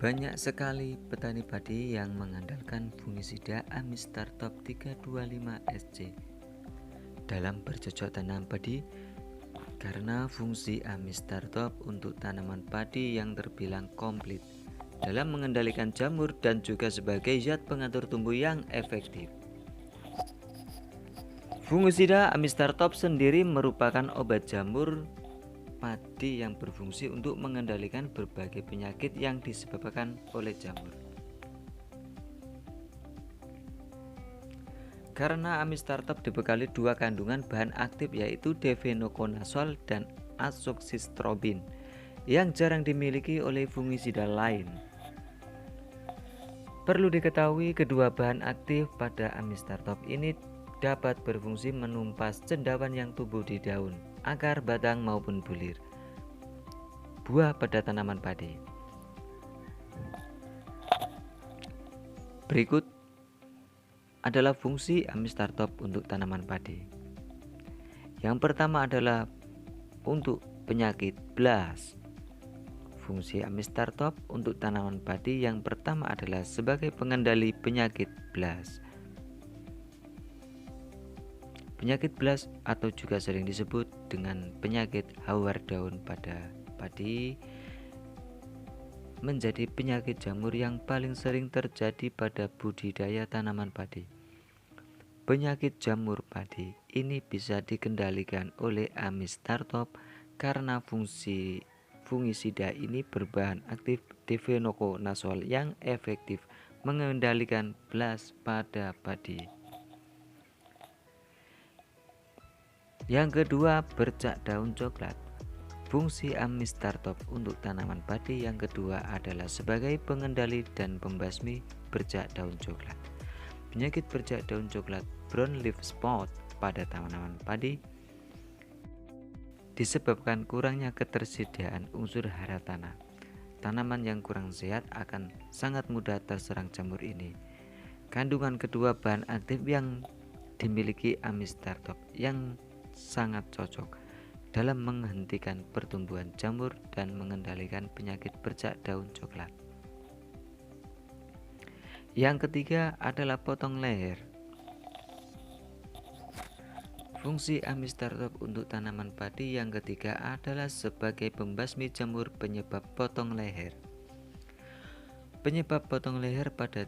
Banyak sekali petani padi yang mengandalkan fungisida Amistar Top 325 SC dalam bercocok tanam padi karena fungsi Amistar Top untuk tanaman padi yang terbilang komplit dalam mengendalikan jamur dan juga sebagai zat pengatur tumbuh yang efektif. Fungisida Amistar Top sendiri merupakan obat jamur padi yang berfungsi untuk mengendalikan berbagai penyakit yang disebabkan oleh jamur. Karena Amistar Top dibekali dua kandungan bahan aktif yaitu difenokonazol dan azoxystrobin yang jarang dimiliki oleh fungisida lain. Perlu diketahui kedua bahan aktif pada Amistar Top ini dapat berfungsi menumpas cendawan yang tumbuh di daun, akar, batang maupun bulir buah pada tanaman padi. Berikut adalah fungsi Amistar Top untuk tanaman padi. Yang pertama adalah untuk penyakit blas. Fungsi Amistar Top untuk tanaman padi yang pertama adalah sebagai pengendali penyakit blas. Penyakit blas atau juga sering disebut dengan penyakit hawar daun pada padi menjadi penyakit jamur yang paling sering terjadi pada budidaya tanaman padi. Penyakit jamur padi ini bisa dikendalikan oleh Amistar Top karena fungsi fungisida ini berbahan aktif difenokonazol yang efektif mengendalikan blas pada padi. Yang kedua, bercak daun coklat. Fungsi Amistar Top untuk tanaman padi yang kedua adalah sebagai pengendali dan pembasmi bercak daun coklat. Penyakit bercak daun coklat brown leaf spot pada tanaman padi disebabkan kurangnya ketersediaan unsur hara tanah. Tanaman yang kurang sehat akan sangat mudah terserang jamur ini. Kandungan kedua bahan aktif yang dimiliki Amistar Top yang sangat cocok dalam menghentikan pertumbuhan jamur dan mengendalikan penyakit bercak daun coklat. Yang ketiga adalah potong leher. Fungsi Amistar Top untuk tanaman padi yang ketiga adalah sebagai pembasmi jamur penyebab potong leher. Penyebab potong leher pada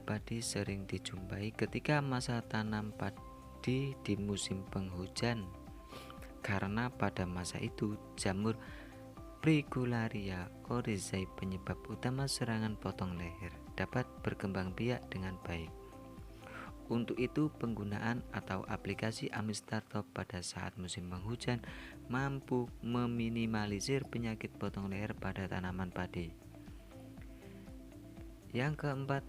padi sering dijumpai ketika masa tanam padi di musim penghujan, karena pada masa itu jamur Frigularia oryzae penyebab utama serangan potong leher dapat berkembang biak dengan baik. Untuk itu penggunaan atau aplikasi Amistar Top pada saat musim penghujan mampu meminimalisir penyakit potong leher pada tanaman padi. Yang keempat,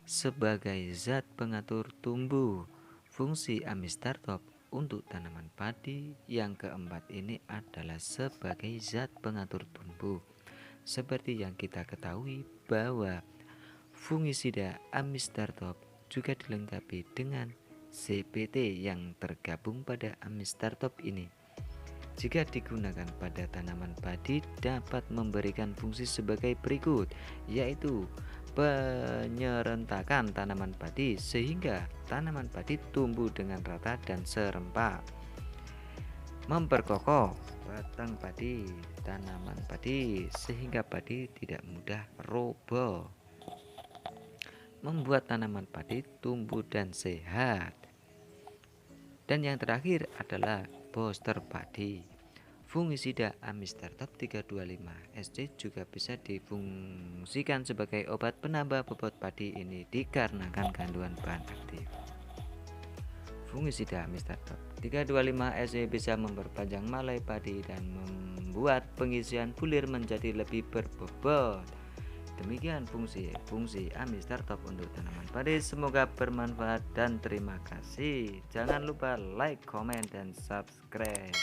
sebagai zat pengatur tumbuh. Fungsi Amistar Top untuk tanaman padi yang keempat ini adalah sebagai zat pengatur tumbuh. Seperti yang kita ketahui bahwa fungisida Amistar Top juga dilengkapi dengan CPT yang tergabung pada Amistar Top ini. Jika digunakan pada tanaman padi dapat memberikan fungsi sebagai berikut, yaitu penyerentakan tanaman padi sehingga tanaman padi tumbuh dengan rata dan serempak, memperkokoh batang padi tanaman padi sehingga padi tidak mudah roboh, membuat tanaman padi tumbuh dan sehat. Dan yang terakhir adalah booster padi. Fungisida Amistar Top 325 SC juga bisa difungsikan sebagai obat penambah bobot padi ini dikarenakan kandungan bahan aktif. Fungisida Amistar Top 325 SC bisa memperpanjang malai padi dan membuat pengisian bulir menjadi lebih berbobot. Demikian fungsi Amistar Top untuk tanaman padi. Semoga bermanfaat dan terima kasih. Jangan lupa like, komen, dan subscribe.